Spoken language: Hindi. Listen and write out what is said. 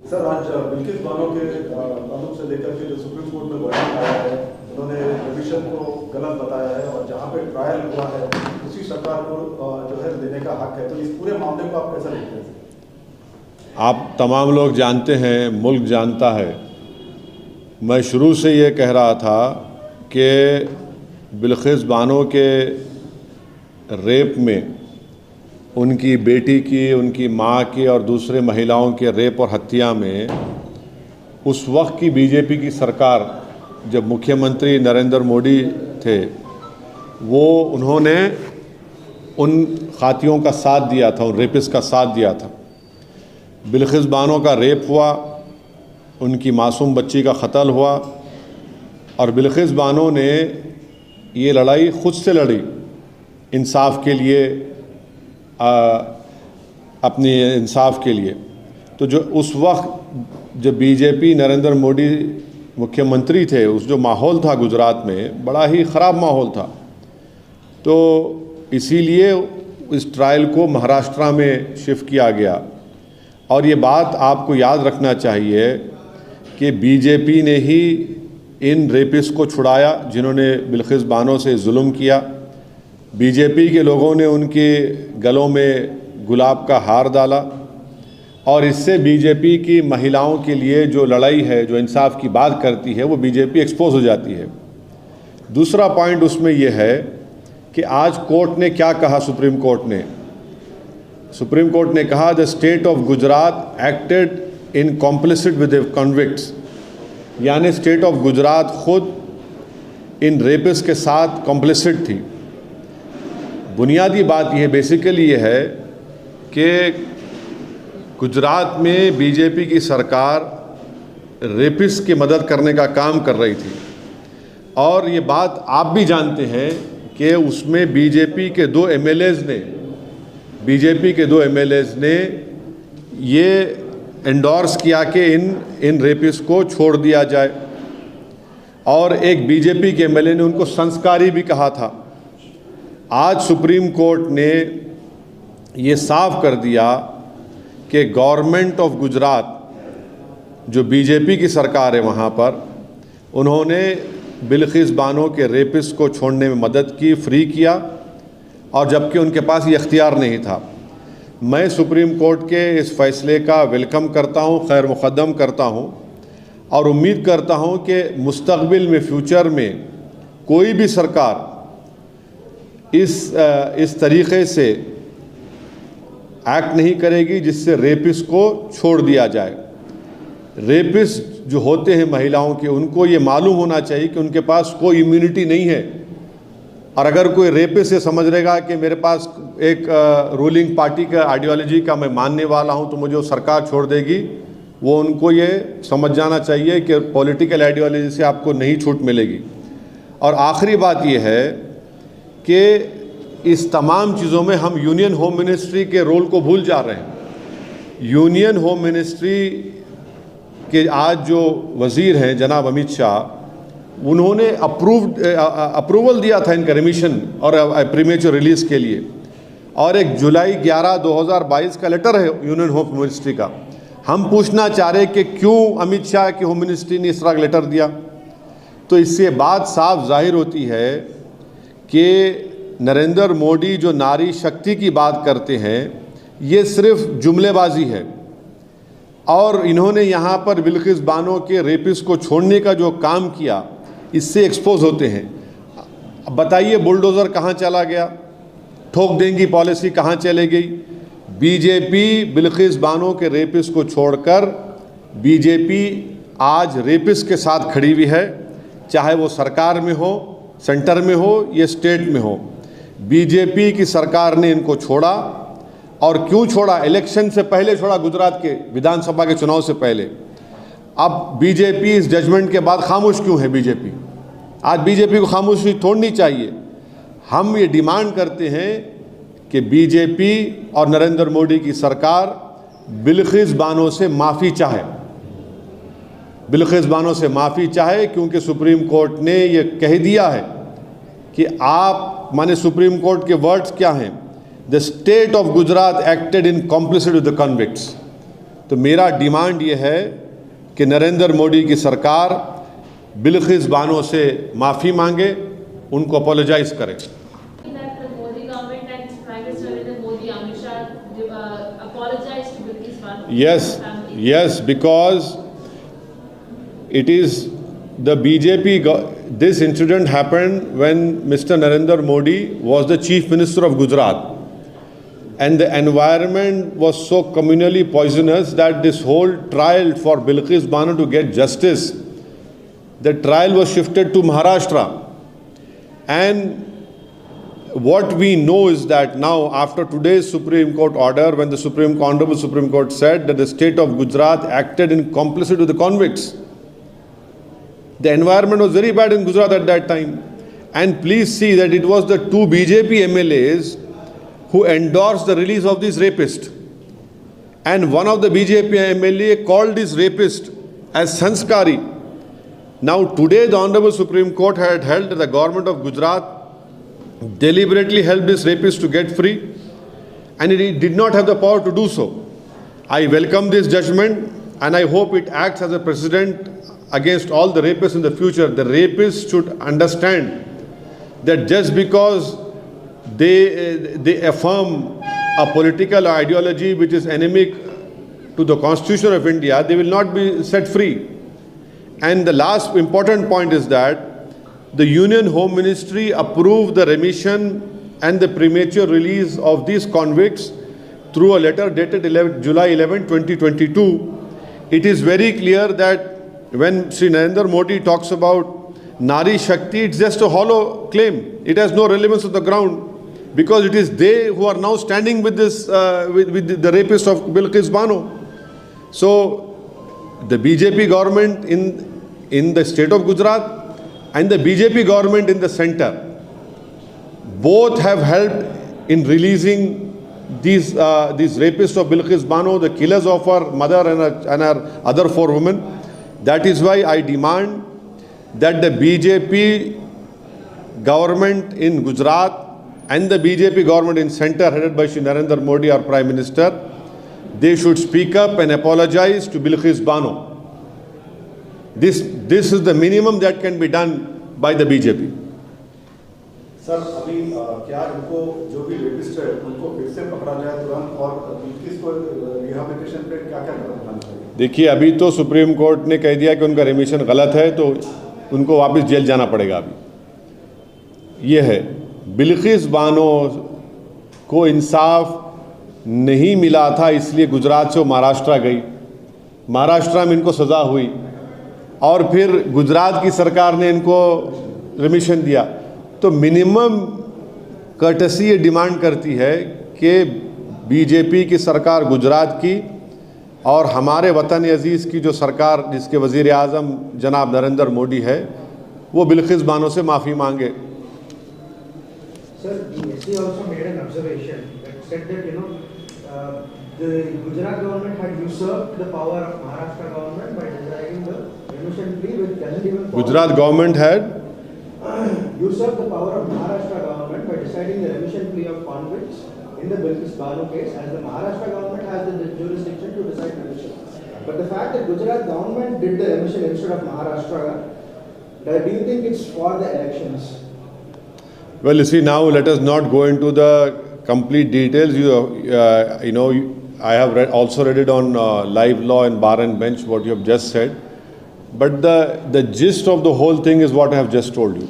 सर, आज बिल्किस बानो के ताल्लुक से लेकर के जो सुप्रीम कोर्ट में बयान आया है, उन्होंने रिविजन को गलत बताया है और जहां पे ट्रायल हुआ है उसी सरकार को जो है देने का हक है। तो इस पूरे मामले को आप कैसा देखते हैं? आप तमाम लोग जानते हैं, मुल्क जानता है। मैं शुरू से ये कह रहा था कि बिल्किस बानो के रेप में उनकी बेटी की, उनकी माँ की और दूसरे महिलाओं के रेप और हत्या में उस वक्त की बीजेपी की सरकार, जब मुख्यमंत्री नरेंद्र मोदी थे, उन्होंने उन खातियों का साथ दिया था, उन रेपिस्ट का साथ दिया था। बिल्किस बानो का रेप हुआ, उनकी मासूम बच्ची का कत्ल हुआ और बिल्किस बानो ने ये लड़ाई खुद से लड़ी इंसाफ के लिए, अपने इंसाफ के लिए। तो जो उस वक्त जब बीजेपी नरेंद्र मोदी मुख्यमंत्री थे, उस जो माहौल था गुजरात में, बड़ा ही ख़राब माहौल था। तो इसीलिए इस ट्रायल को महाराष्ट्र में शिफ्ट किया गया। और ये बात आपको याद रखना चाहिए कि बीजेपी ने ही इन रेपिस्ट को छुड़ाया जिन्होंने बिल्किस बानो से जुल्म किया। बीजेपी के लोगों ने उनके गलों में गुलाब का हार डाला और इससे बीजेपी की महिलाओं के लिए जो लड़ाई है, जो इंसाफ की बात करती है, वो बीजेपी एक्सपोज हो जाती है। दूसरा पॉइंट उसमें यह है कि आज कोर्ट ने क्या कहा, सुप्रीम कोर्ट ने कहा the state of Gujarat acted in complicit with the convicts, यानी स्टेट ऑफ गुजरात खुद इन रेपिस्ट के साथ कॉम्प्लिसिट थी। बुनियादी बात यह बेसिकली ये है कि गुजरात में बीजेपी की सरकार रेपिस्ट की मदद करने का काम कर रही थी और ये बात आप भी जानते हैं कि उसमें बीजेपी के दो एमएलएज ने ये एंडोर्स किया कि इन रेपिस्ट को छोड़ दिया जाए और एक बीजेपी के एमएलए ने उनको संस्कारी भी कहा था। आज सुप्रीम कोर्ट ने ये साफ कर दिया कि गवर्नमेंट ऑफ गुजरात, जो बीजेपी की सरकार है वहाँ पर, उन्होंने बिल्किस बानो के रेपिस्ट को छोड़ने में मदद की, फ्री किया, और जबकि उनके पास ये इख्तियार नहीं था। मैं सुप्रीम कोर्ट के इस फैसले का वेलकम करता हूँ, खैर मुक़द्दम करता हूँ और उम्मीद करता हूँ कि मुस्तक़बिल में, फ्यूचर में कोई भी सरकार इस तरीक़े से एक्ट नहीं करेगी जिससे रेपिस्ट को छोड़ दिया जाए। रेपिस्ट जो होते हैं महिलाओं के, उनको ये मालूम होना चाहिए कि उनके पास कोई इम्यूनिटी नहीं है और अगर कोई रेपिस्ट ये समझ लेगा कि मेरे पास एक रूलिंग पार्टी का आइडियोलॉजी का मैं मानने वाला हूँ तो मुझे वो सरकार छोड़ देगी, वो उनको ये समझ जाना चाहिए कि पॉलिटिकल आइडियोलॉजी से आपको नहीं छूट मिलेगी। और आखिरी बात ये है कि इस तमाम चीज़ों में हम यूनियन होम मिनिस्ट्री के रोल को भूल जा रहे हैं। यूनियन होम मिनिस्ट्री के आज जो वज़ीर हैं जनाब अमित शाह, उन्होंने अप्रूवल दिया था इनका रिमिशन और प्रीमेच्योर रिलीज़ के लिए, और एक जुलाई 11, 2022 का लेटर है यूनियन होम मिनिस्ट्री का। हम पूछना चाह रहे कि क्यों अमित शाह की होम मिनिस्ट्री ने इस तरह का लेटर दिया। तो इससे बात साफ जाहिर होती है कि नरेंद्र मोदी जो नारी शक्ति की बात करते हैं, ये सिर्फ जुमलेबाजी है और इन्होंने यहाँ पर बिल्किस बानो के रेपिस्ट को छोड़ने का जो काम किया, इससे एक्सपोज होते हैं। अब बताइए बुलडोज़र कहाँ चला गया, ठोक देंगी पॉलिसी कहाँ चले गई। बीजेपी बिल्किस बानो के रेपिस्ट को छोड़कर बीजेपी आज रेपिस्ट के साथ खड़ी हुई है, चाहे वो सरकार में हो, सेंटर में हो या स्टेट में हो। बीजेपी की सरकार ने इनको छोड़ा, और क्यों छोड़ा? इलेक्शन से पहले छोड़ा, गुजरात के विधानसभा के चुनाव से पहले। अब बीजेपी इस जजमेंट के बाद खामोश क्यों है? बीजेपी आज बीजेपी को खामोशी तोड़नी चाहिए। हम ये डिमांड करते हैं कि बीजेपी और नरेंद्र मोदी की सरकार बिल्किस बानो से माफ़ी चाहे, बिल्किस बानो से माफ़ी चाहे, क्योंकि सुप्रीम कोर्ट ने ये कह दिया है कि आप, माने सुप्रीम कोर्ट के वर्ड्स क्या हैं, the state of Gujarat acted in complicit with the convicts. तो मेरा डिमांड ये है कि नरेंद्र मोदी की सरकार बिल्किस बानो से माफ़ी मांगे, उनको अपोलोजाइज करें। That the Modi government and Prime Minister Narendra Modi, Amit Shah, apologized to Bilkis Bano. Yes, because it is the BJP. This incident happened when Mr. Narendra Modi was the Chief Minister of Gujarat, and the environment was so communally poisonous that this whole trial for Bilkis Bano to get justice, the trial was shifted to Maharashtra. And what we know is that now, after today's Supreme Court order, when the Honorable Supreme Court said that the state of Gujarat acted in complicity with the convicts, the environment was very bad in Gujarat at that time. And please see that it was the two BJP MLAs who endorsed the release of these rapists. And one of the BJP MLA called this rapist as Sanskari. Now today the Honorable Supreme Court had held that the government of Gujarat deliberately helped this rapist to get free, and it did not have the power to do so. I welcome this judgment, and I hope it acts as a precedent against all the rapists in the future. The rapists should understand that just because they affirm a political ideology which is endemic to the Constitution of India, they will not be set free. And the last important point is that the Union Home Ministry approved the remission and the premature release of these convicts through a letter dated July 11, 2022. It is very clear that when Sri Narendra Modi talks about Nari Shakti, it's just a hollow claim. It has no relevance on the ground, because it is they who are now standing with this, with the rapist of Bilkis Bano. So the BJP government in the state of Gujarat and the BJP government in the center both have helped in releasing these rapists of Bilkis Bano, the killers of her mother and her other 4 women. That is why I demand that the BJP government in Gujarat and the BJP government in center headed by Shri Narendra Modi, our Prime Minister, they should speak up and apologize to Bilkis Bano. This is the minimum that can be done by the BJP. Sir अभी क्या इनको जो भी रेपिस्ट है उनको फिर से पकड़ा जाए तुरंत, और बिल्किस को रिहैबिलिटेशन पे क्या क्या कदम उठाना चाहिए? देखिए, अभी तो सुप्रीम कोर्ट ने कह दिया कि उनका रिमिशन गलत है, तो उनको वापस जेल जाना पड़ेगा। अभी ये है, बिल्किस बानो को इंसाफ नहीं मिला था, इसलिए गुजरात से वो महाराष्ट्र गई। महाराष्ट्र में इनको सज़ा हुई और फिर गुजरात की सरकार ने इनको रिमिशन दिया। तो मिनिमम कर्टसी ये डिमांड करती है कि बीजेपी की सरकार गुजरात की और हमारे वतन अजीज़ की जो सरकार जिसके वज़ीर आज़म जनाब नरेंद्र मोदी है, वो बिल्किस बानो से माफ़ी मांगे। Sir, the SC also made an observation that said that the Gujarat government had usurped the power of Maharashtra government by deciding the remission plea, which doesn't even. Gujarat government had usurped the power of Maharashtra government by deciding the remission plea of convicts in the Bilkis Bano case, as the Maharashtra government has the jurisdiction to decide remission. But the fact that Gujarat government did the remission instead of Maharashtra, do you think it's for the elections? Well, you see, now let us not go into the complete details. I have also read it on Live Law and Bar and Bench, what you have just said. But the gist of the whole thing is what I have just told you.